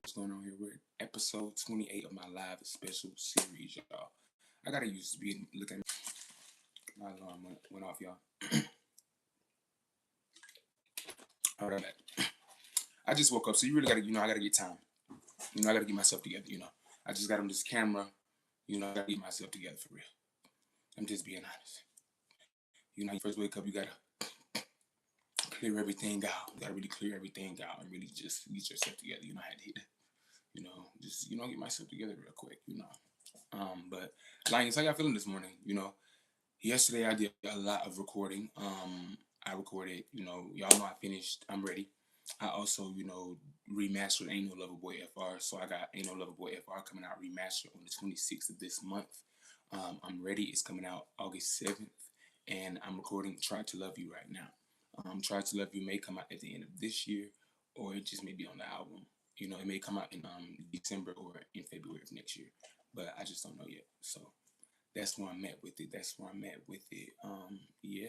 what's going on here? We're at episode 28 of my live special series, y'all. I gotta use to be looking. My alarm went off, y'all. All right, I just woke up, so you really gotta, I gotta get time. I gotta get myself together. I just got on this camera. I gotta get myself together for real. I'm just being honest. You first wake up, you gotta clear everything out. You gotta really clear everything out and really just get yourself together. I had to hit it. Just get myself together real quick. But Lions, how y'all feeling this morning? Yesterday I did a lot of recording. I recorded. Y'all know I finished. I'm ready. I also, remastered Ain't No Lover Boy FR. So I got Ain't No Lover Boy FR coming out remastered on the 26th of this month. I'm ready. It's coming out August 7th. And I'm recording Try to Love You right now. Try to Love You may come out at the end of this year, or it just may be on the album. It may come out in December or in February of next year. But I just don't know yet. So that's where I'm at with it. Yeah.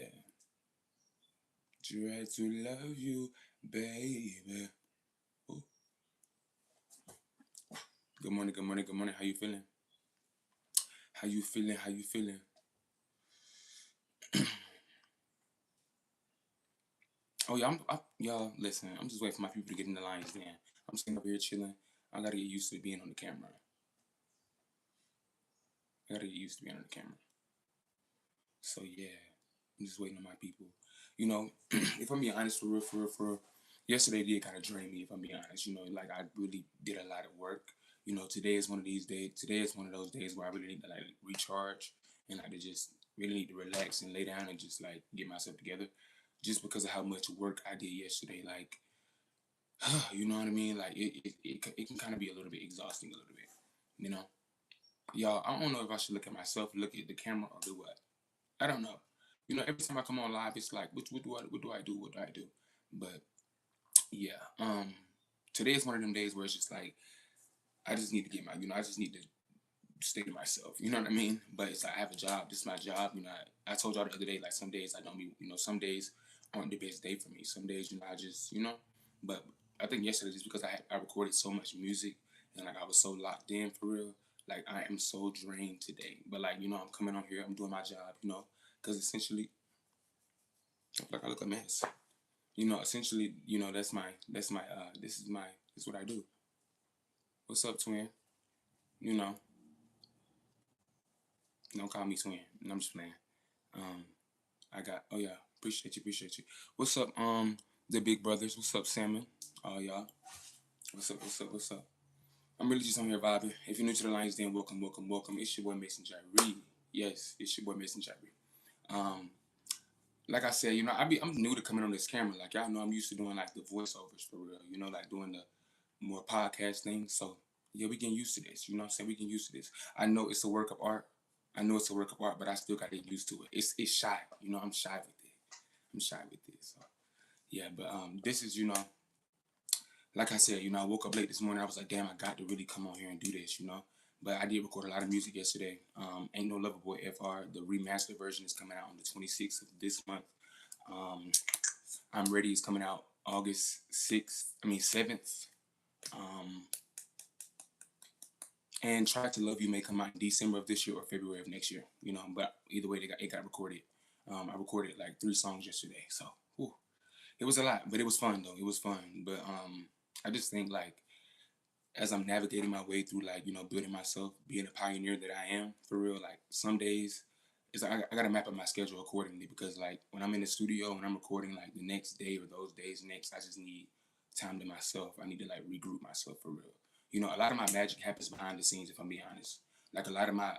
Try to love you, baby. Ooh. Good morning. How you feeling? Oh yeah, y'all listen. I'm just waiting for my people to get in the lines. Then I'm sitting up here chilling. I gotta get used to being on the camera. So yeah, I'm just waiting on my people. If I'm being honest, for real, yesterday did kind of drain me. If I'm being honest, like I really did a lot of work. Today is one of these days. Today is one of those days where I really need to like recharge and like to just really need to relax and lay down and just like get myself together. Just because of how much work I did yesterday, like, you know what I mean? Like it can kind of be a little bit exhausting, a little bit. Y'all. I don't know if I should look at myself, look at the camera, or do what. I don't know. Every time I come on live, it's like, what do I do? What do I do? But yeah, today is one of them days where it's just like, I just need to get I just need to stay to myself. You know what I mean? But it's like, I have a job. This is my job. I told y'all the other day, like some days I don't be, some days aren't the best day for me. Some days, I just, but I think yesterday just because I recorded so much music and like I was so locked in for real. Like I am so drained today. But like, I'm coming on here, I'm doing my job, because essentially, I feel like I look a mess. Essentially, this is what I do. What's up, twin? You know, don't call me twin. No, I'm just playing. Um, oh yeah, appreciate you. What's up, the big brothers? What's up, Salmon? Oh y'all. What's up? I'm really just on here vibing. If you're new to the Lions Den, welcome. It's your boy Mason Jyree. Yes, it's your boy Mason Jyree. Like I said, I'm new to coming on this camera. Like y'all know, I'm used to doing like the voiceovers for real. Like doing the more podcast things. So yeah, we getting used to this. You know what I'm saying? We getting used to this. I know it's a work of art. But I still got to get used to it. It's shy. I'm shy with it. So yeah, but this is like I said, I woke up late this morning. I was like, damn, I got to really come on here and do this. But I did record a lot of music yesterday. Ain't No Lover Boy FR. The remastered version is coming out on the 26th of this month. I'm Ready is coming out August 7th. And Try to Love You may come out in December of this year or February of next year. But either way, it got recorded. I recorded like 3 songs yesterday, so whew, it was a lot, but it was fun though. It was fun, but I just think like as I'm navigating my way through like building myself, being a pioneer that I am for real. Like some days, it's like I gotta map out my schedule accordingly because like when I'm in the studio and I'm recording like the next day or those days next, I just need time to myself. I need to like regroup myself for real. A lot of my magic happens behind the scenes. If I'm being honest, like a lot of my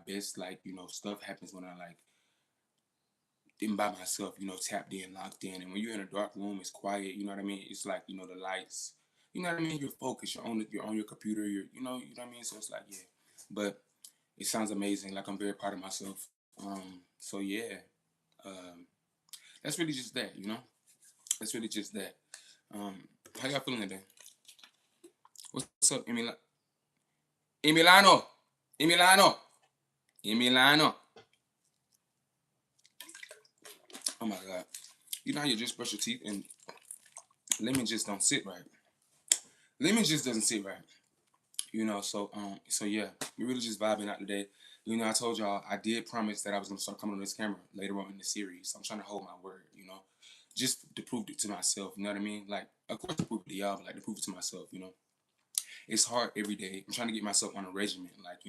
best like stuff happens when I like in by myself. Tapped in, locked in. And when you're in a dark room, it's quiet. You know what I mean? It's like the lights. You know what I mean? You're focused. You're on your computer. You know what I mean? So it's like yeah, but it sounds amazing. Like I'm very proud of myself. So yeah, um, that's really just that. That's really just that. Um, how y'all feeling today? What's up, Emiliano? Emiliano. Oh my God. You know how you just brush your teeth and lemon just don't sit right. lemon just doesn't sit right. So yeah, we really just vibing out today. I told y'all I did promise that I was gonna start coming on this camera later on in the series. So I'm trying to hold my word, just to prove it to myself. You know what I mean? Like, of course, to prove it to y'all, but like to prove it to myself. It's hard every day. I'm trying to get myself on a regimen. Like,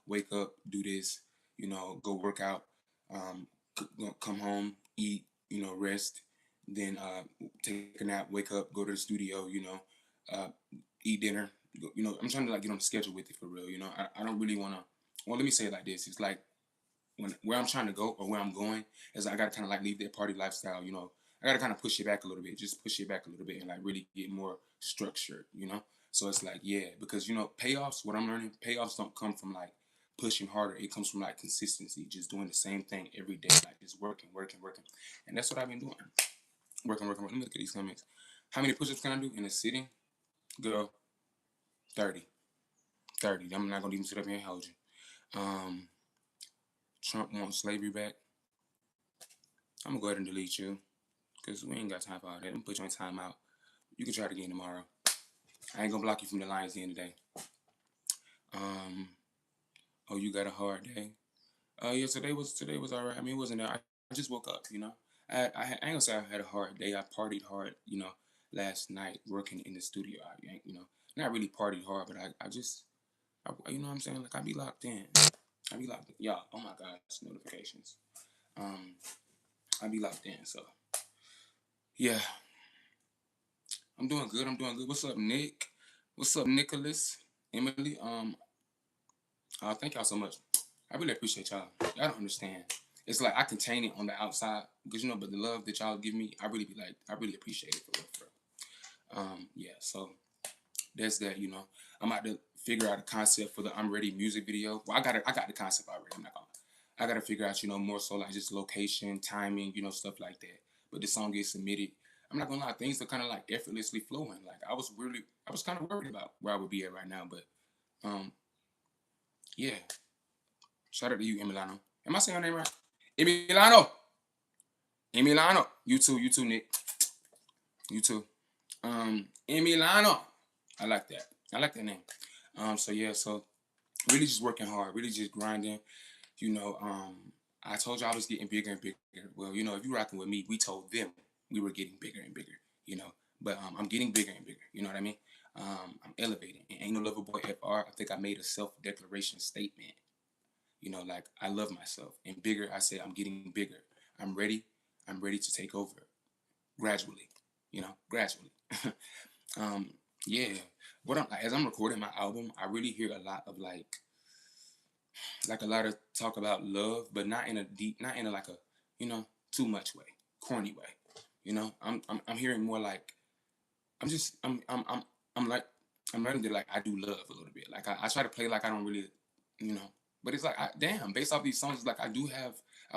wake up, do this, go work out, um, come home, eat, rest, then take a nap, wake up, go to the studio, uh, eat dinner. I'm trying to like get on the schedule with it for real. I don't really want to. Well, let me say it like this. It's like where I'm trying to go or where I'm going is I gotta kind of like leave that party lifestyle. I gotta kind of push it back a little bit, just push it back a little bit, and like really get more structured. So it's like, yeah, because payoffs. What I'm learning, payoffs don't come from like pushing harder. It comes from like consistency, just doing the same thing every day, like just working, working, working, and that's what I've been doing. Working, working, working. Let me look at these comments. How many push-ups can I do in a sitting? Girl, 30. 30. I'm not gonna even sit up here and hold you. Trump wants slavery back. I'm gonna go ahead and delete you because we ain't got time for all that. I'm gonna put you on timeout. You can try it again tomorrow. I ain't gonna block you from the Lions the end of the day. Um, oh, you got a hard day. Yeah, today was all right. I mean, it wasn't. I just woke up. I ain't gonna say I had a hard day. I partied hard. Last night working in the studio. Not really partied hard, but you know what I'm saying? Like I be locked in. I be locked in. Y'all, oh my gosh, notifications. Um, I be locked in. So yeah, I'm doing good. I'm doing good. What's up, Nick? What's up, Nicholas? Emily? Thank y'all so much. I really appreciate y'all. Y'all don't understand. It's like I contain it on the outside because but the love that y'all give me, I really appreciate it for real, for real. Yeah. So there's that. I'm about to figure out a concept for the I'm Ready music video. Well, I got the concept already. I'm not gonna. I gotta figure out, more so like just location, timing, stuff like that. But the song gets submitted. I'm not gonna lie, things are kind of like effortlessly flowing. Like I was kind of worried about where I would be at right now, but yeah. Shout out to you, Emiliano. Am I saying your name right? Emiliano. Emiliano. You too, Nick. You too. Emiliano. I like that. I like that name. So yeah, so really just working hard, really just grinding. You know, I told you I was getting bigger and bigger. Well, if you rocking with me, we told them we were getting bigger and bigger. But I'm getting bigger and bigger. You know what I mean? I'm elevating. And Ain't No Lover Boy FR. I think I made a self-declaration statement. Like I love myself. And bigger, I said I'm getting bigger. I'm ready. I'm ready to take over gradually. Gradually. um, yeah. As I'm recording my album, I really hear a lot of like a lot of talk about love, but not in a deep, not in a like a, too much way, corny way. I'm hearing more like I'm just I'm like I'm learning that like I do love a little bit. Like I try to play like I don't really, you know, but it's like damn, based off these songs, it's like I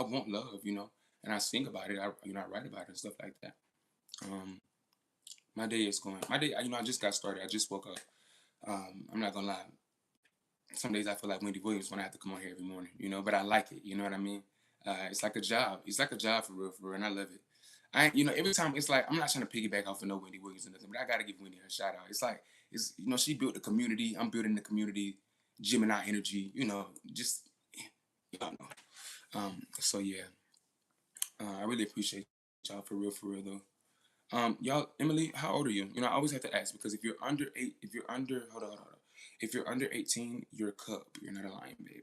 want love, and I sing about it. I write about it and stuff like that. Um, my day is going. My day, I just got started. I just woke up. I'm not gonna lie. Some days I feel like Wendy Williams when I have to come on here every morning, but I like it. You know what I mean? It's like a job. It's like a job for real, and I love it. Every time it's like I'm not trying to piggyback off of no Wendy Williams or nothing, but I gotta give Wendy her shout out. It's like she built the community. I'm building the community. Gemini energy. Just y'all know. So yeah, I really appreciate y'all for real though. Y'all, Emily, how old are you? I always have to ask because hold on. If you're under 18, you're a cub. You're not a lion, babe.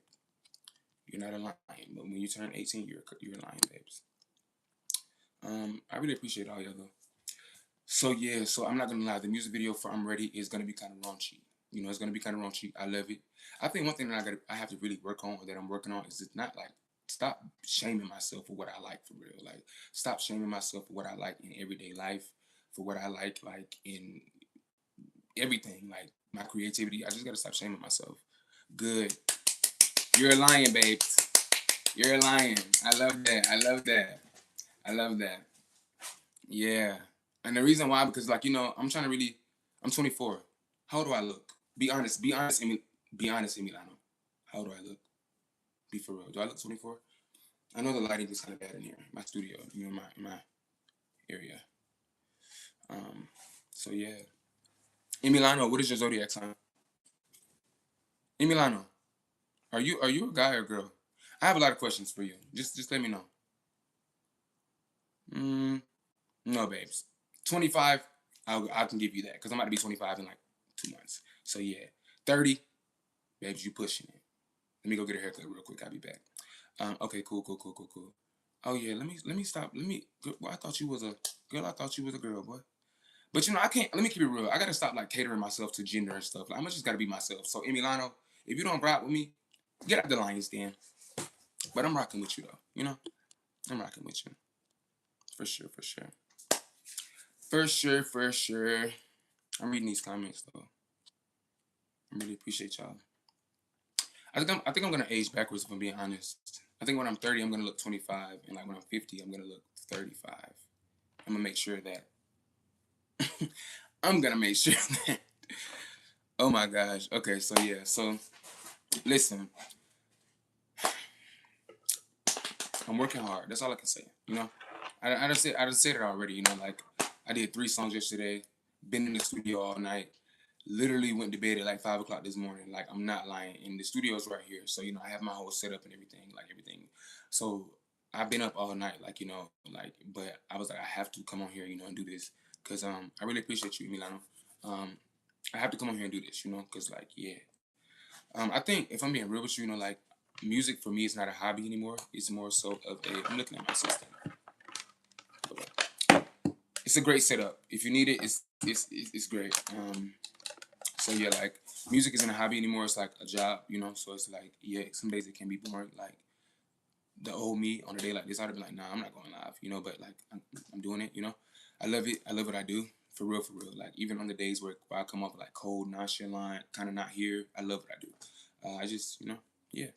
You're not a lion. But when you turn 18, you're a lion, babes. I really appreciate all y'all though. So yeah, so I'm not gonna lie, the music video for I'm Ready is gonna be kind of raunchy. It's gonna be kind of raunchy. I love it. I think one thing that I have to really work on, or that I'm working on, is to not like stop shaming myself for what I like for real. Like stop shaming myself for what I like in everyday life, for what I like in everything, like my creativity. I just gotta stop shaming myself. Good. You're a lion, babes. You're a lion. I love that. I love that. I love that. Yeah. And the reason why, because I'm trying to really, I'm 24. How do I look? Be honest. Be honest, Be honest, Emiliano. How do I look? Be for real. Do I look 24? I know the lighting is kind of bad in here, my studio, in my area. So yeah. Emiliano, what is your zodiac sign? Emiliano, are you a guy or a girl? I have a lot of questions for you. Just let me know. Mm, no, babes. 25, I can give you that because I'm about to be 25 in like 2 months. So yeah, 30, babes, you pushing it. Let me go get a haircut real quick. I'll be back. Okay, cool, cool, cool, cool, cool. Oh yeah, let me stop. Well, I thought you was a girl. I thought you was a girl, boy. But I can't. Let me keep it real. I gotta stop like catering myself to gender and stuff. Like, I'm just gotta be myself. So Emiliano, if you don't rock with me, get out the lion's den. But I'm rocking with you though. I'm rocking with you for sure, for sure, for sure, for sure. I'm reading these comments though. I really appreciate y'all. I think I'm gonna age backwards if I'm being honest. I think when I'm 30, I'm gonna look 25, and like when I'm 50, I'm gonna look 35. I'm gonna make sure that I'm gonna make sure that. Oh my gosh. Okay, so yeah. So listen, I'm working hard. That's all I can say. I just said it already. Like I did 3 songs yesterday. Been in the studio all night. Literally went to bed at like 5 o'clock this morning. Like I'm not lying. And the studio's right here, so I have my whole setup and everything. Like everything. So I've been up all night. Like. But I was like, I have to come on here, and do this because I really appreciate you, Milano. I have to come on here and do this, because like yeah. I think if I'm being real with you, like music for me is not a hobby anymore. It's more so of a. I'm looking at my system. It's a great setup. If you need it, it's great. So yeah, like music isn't a hobby anymore. It's like a job, So it's like yeah, some days it can be boring. Like the old me on a day like this, I'd have been like, nah, I'm not going live, But like I'm doing it, I love it. I love what I do. For real, for real. Like even on the days where I come off like cold, nonchalant, kind of not here, I love what I do. I just, yeah.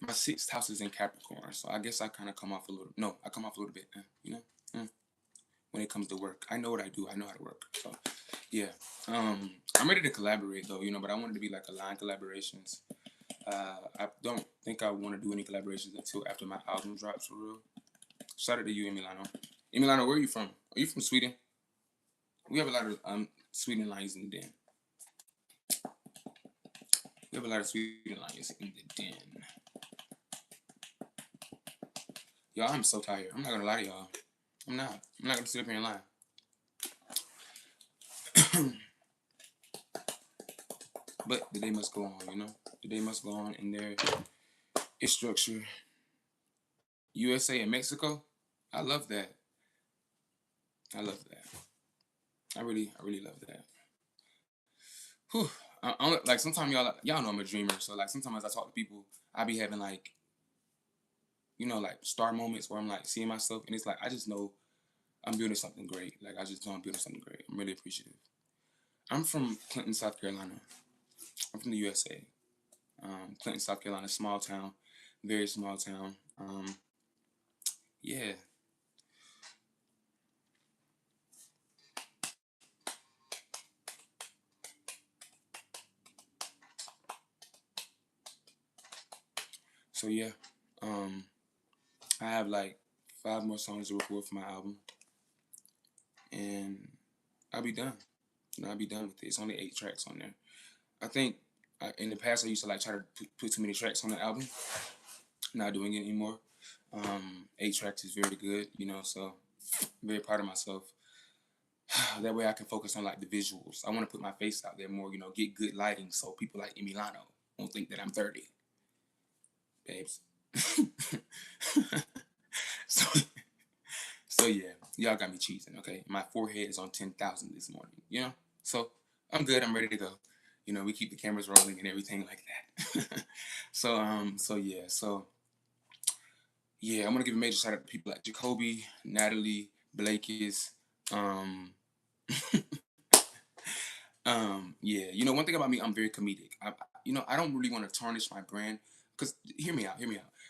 My sixth house is in Capricorn, so I guess I kind of come off a little. No, I come off a little bit, uh, when it comes to work. I know what I do. I know how to work. So, yeah. I'm ready to collaborate though, but I want it to be like line collaborations. I don't think I want to do any collaborations until after my album drops for real. Shout out to you, Emiliano. Emiliano, where are you from? Are you from Sweden? We have a lot of Sweden lions in the den. We have a lot of Sweden lions in the den. Y'all, I'm so tired. I'm not gonna lie to y'all. I'm not. I'm not gonna sit up here and lie. But the day must go on, The day must go on, and there is structure. USA and Mexico. I love that. I love that. I really love that. Whew. Like sometimes y'all know I'm a dreamer. So like sometimes I talk to people, I be having like, like star moments where I'm like seeing myself, and it's like I just know I'm building something great. Like I just know I'm building something great. I'm really appreciative. I'm from Clinton, South Carolina. I'm from the USA. Clinton, South Carolina, small town, very small town. Yeah. So yeah, I have like 5 more songs to record for my album, and I'll be done. I'll be done with it. It's only 8 tracks on there. I think in the past I used to like try to put too many tracks on the album. Not doing it anymore. 8 tracks is very good, So I'm very proud of myself. That way I can focus on like the visuals. I want to put my face out there more, get good lighting so people like Emiliano won't think that I'm 30, babes. so, so yeah, y'all got me cheesing, okay? My forehead is on 10,000 this morning, So I'm good. I'm ready to go. We keep the cameras rolling and everything like that. So I'm gonna give a major shout out to people like Jacoby, Natalie, Blakey's, yeah. One thing about me, I'm very comedic. I don't really want to tarnish my brand. Cause hear me out.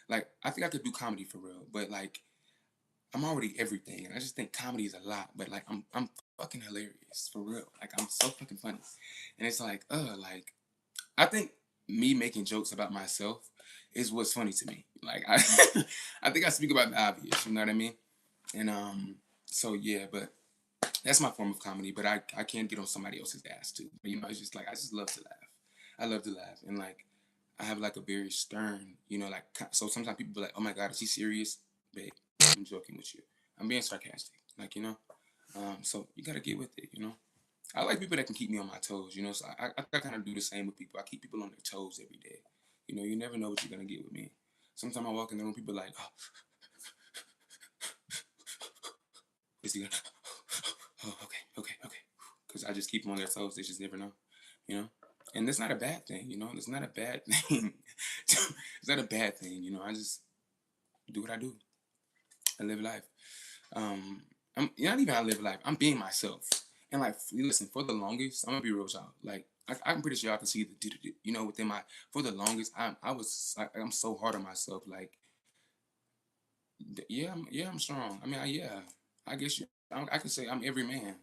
Like, I think I could do comedy for real, but like, I'm already everything, and I just think comedy is a lot. But like, I'm fucking hilarious for real. Like, I'm so fucking funny, and it's like, like, I think me making jokes about myself is what's funny to me. Like, I think I speak about the obvious. You know what I mean? And so yeah, but That's my form of comedy, but I can't get on somebody else's ass too. You know, it's just like I just love to laugh. I love to laugh, and like I have like a very stern, you know, like so sometimes people be like, "Oh my God, is he serious?" Babe, I'm joking with you. I'm being sarcastic, like you know. So you gotta get with it, you know. I like people that can keep me on my toes, you know. So I kind of do the same with people. I keep people on their toes every day. You know, you never know what you're gonna get with me. Sometimes I walk in the room, people are like, "Oh, is he gonna? Oh, okay," because I just keep them on their toes. They just never know, you know. And that's not a bad thing, you know. It's not a bad thing. It's not a bad thing, you know. I just do what I do. I live life. I'm not even I live life. I'm being myself. And like, listen, for the longest, I'm gonna be real with y'all. Like, I'm pretty sure y'all can see you know, within my, for the longest, I'm so hard on myself. Like, yeah, I'm strong. I mean, yeah, I guess I can say I'm every man.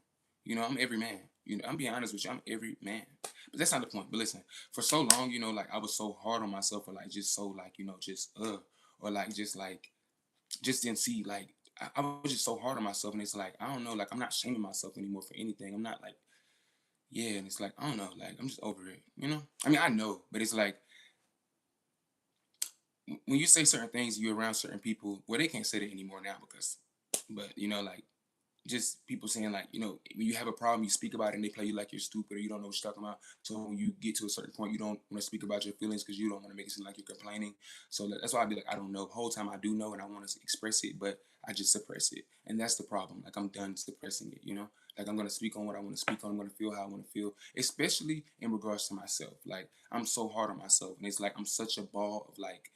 You know, I'm every man. You know, I'm being honest with you. I'm every man. But that's not the point. But listen, for so long, you know, like I was so hard on myself, or like just so like you know, just or like just didn't see like I was just so hard on myself, and it's like I don't know, like I'm not shaming myself anymore for anything. I'm not like yeah, and it's like I don't know, like I'm just over it. You know, I mean I know, but it's like when you say certain things, you're around certain people. Well, they can't say that anymore now because, but you know, like just people saying like, you know, when you have a problem, you speak about it and they play you like you're stupid or you don't know what you're talking about. So when you get to a certain point, you don't want to speak about your feelings because you don't want to make it seem like you're complaining. So that's why I'd be like, I don't know. The whole time I do know and I want to express it, but I just suppress it. And that's the problem. Like I'm done suppressing it, you know? Like I'm gonna speak on what I want to speak on. I'm gonna feel how I want to feel, especially in regards to myself. Like I'm so hard on myself, and it's like I'm such a ball of like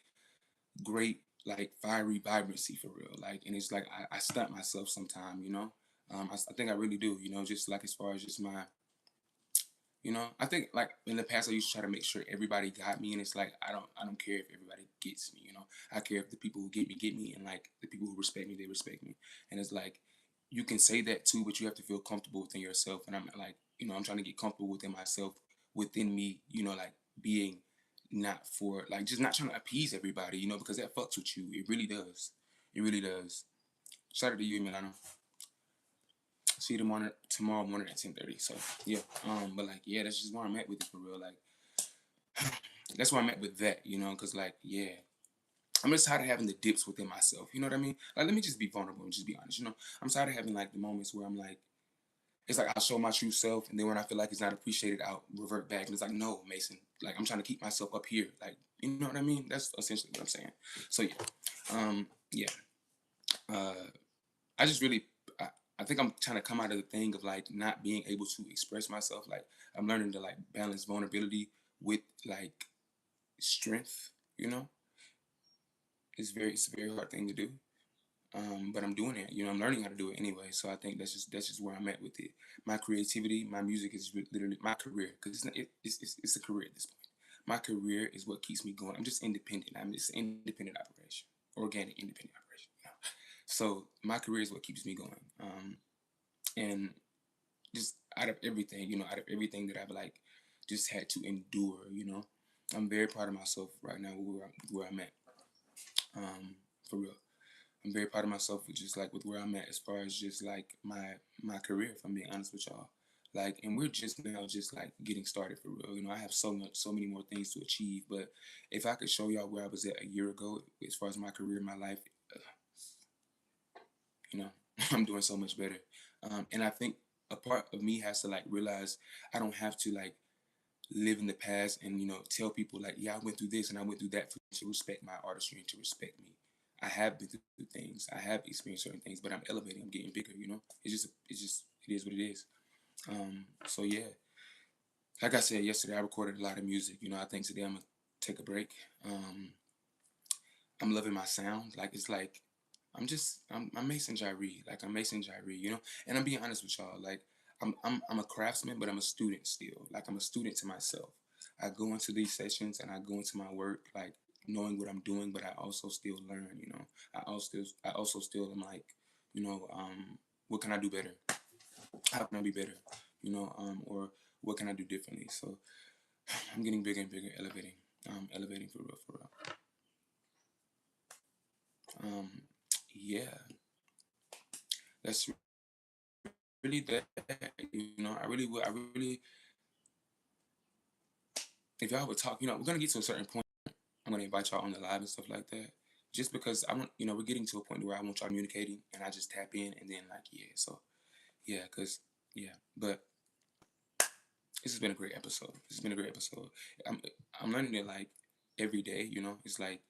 great like fiery vibrancy for real. Like, and it's like I stunt myself sometime, you know. I think I really do, you know, just like as far as just my, you know, I think like in the past I used to try to make sure everybody got me, and it's like I don't care if everybody gets me, you know. I care if the people who get me, and like the people who respect me, they respect me. And it's like you can say that too, but you have to feel comfortable within yourself. And I'm like, you know, I'm trying to get comfortable within myself, within me, you know, like being not for like just not trying to appease everybody, you know, because that fucks with you. It really does. It really does. Shout out to you, Milano. See you tomorrow morning at 10:30. So yeah, but like yeah, that's just where I'm at with it for real. Like that's where I'm at with that, you know, because like yeah, I'm just tired of having the dips within myself. You know what I mean? Like let me just be vulnerable and just be honest. You know, I'm tired of having like the moments where I'm like, it's like I'll show my true self, and then when I feel like it's not appreciated, I'll revert back, and it's like no, Mason, like I'm trying to keep myself up here. Like you know what I mean? That's essentially what I'm saying. So yeah, yeah. Uh, I just really, I think I'm trying to come out of the thing of like not being able to express myself. Like I'm learning to like balance vulnerability with like strength. You know, it's a very hard thing to do. But I'm doing it. You know, I'm learning how to do it anyway. So I think that's just where I'm at with it. My creativity, my music is literally my career because it's a career at this point. My career is what keeps me going. I'm just independent. I'm just an independent operation, organic independent operation. You know? So my career is what keeps me going. And just out of everything, you know, out of everything that I've like just had to endure, you know, I'm very proud of myself right now where I'm at. For real. I'm very proud of myself with just like with where I'm at as far as just like my career, if I'm being honest with y'all. Like, and we're just now just like getting started for real. You know, I have so many more things to achieve. But if I could show y'all where I was at a year ago, as far as my career, my life, you know, I'm doing so much better. And I think a part of me has to like realize I don't have to like live in the past and you know tell people like yeah I went through this and I went through that for to respect my artistry and to respect me. I have been through things, I have experienced certain things, but I'm elevating, I'm getting bigger, you know. It's just it is what it is. So yeah, like I said yesterday, I recorded a lot of music, you know. I think today I'm gonna take a break. I'm loving my sound. Like it's like I'm Mason Jyree. Like I'm Mason Jyree, you know. And I'm being honest with y'all. Like I'm a craftsman, but I'm a student still. Like I'm a student to myself. I go into these sessions and I go into my work like knowing what I'm doing, but I also still learn. You know, I also still am like, you know, what can I do better? How can I be better? You know, or what can I do differently? So I'm getting bigger and bigger, elevating, elevating for real, for real. Yeah, that's really that, I really would. I really, if y'all would talk, we're gonna get to a certain point. I'm gonna invite y'all on the live and stuff like that. Just because I want, we're getting to a point where I want y'all communicating, and I just tap in, and then like, yeah, so yeah, cause yeah, but this has been a great episode. This has been a great episode. I'm I'm learning it like every day. It's like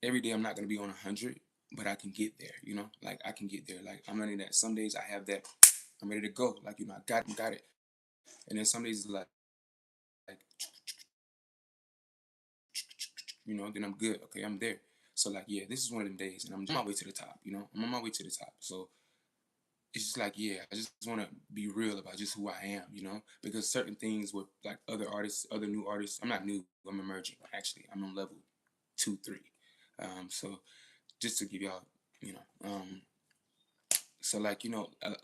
every day I'm not gonna be on 100, but I can get there. Like I can get there. Like I'm learning that some days I have that, I'm ready to go. Like I got it, and then some days it's like then I'm good. Okay, I'm there. So like, yeah, this is one of them days, and I'm on my way to the top. I'm on my way to the top. So it's just like, yeah, I just want to be real about just who I am. Because certain things with like other artists, other new artists. I'm not new. I'm emerging. Actually, I'm on level 2, 3. So just to give y'all, you know, so like a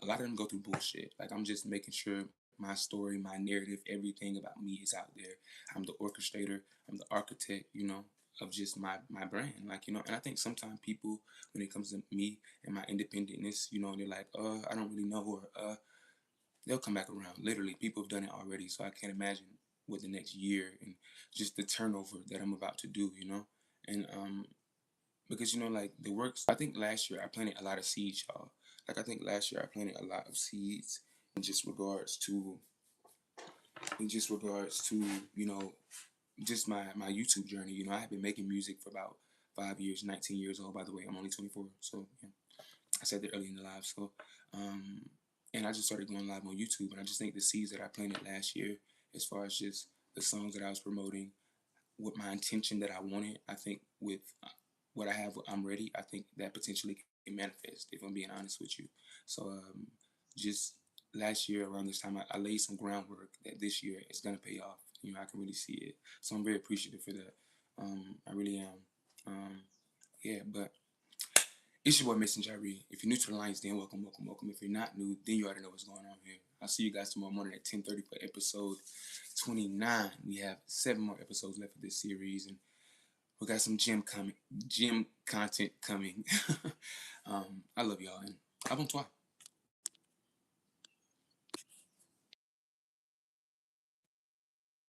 lot of them go through bullshit. Like I'm just making sure my story, my narrative, everything about me is out there. I'm the orchestrator. I'm the architect. Of just my brand. Like and I think sometimes people, when it comes to me and my independentness, they're like, I don't really know, or they'll come back around. Literally, people have done it already. So I can't imagine what the next year and just the turnover that I'm about to do. And because like the works. I think last year I planted a lot of seeds, y'all. Like I think last year I planted a lot of seeds in just regards to just my YouTube journey. I have been making music for about 5 years, 19 years old. By the way, I'm only 24, so yeah. I said that early in the live. So, and I just started going live on YouTube, and I just think the seeds that I planted last year, as far as just the songs that I was promoting, with my intention that I wanted, I think with what I have, I'm ready. I think that potentially can manifest, if I'm being honest with you. So just last year around this time, I laid some groundwork that this year is gonna pay off. I can really see it. So I'm very appreciative for that. I really am. Yeah, but it's your boy Mason Jyree. If you're new to the Lions, then welcome, welcome, welcome. If you're not new, then you already know what's going on here. I'll see you guys tomorrow morning at 10:30 for episode 29. We have 7 more episodes left of this series, and we got some gym content coming. I love y'all, and à bon toi.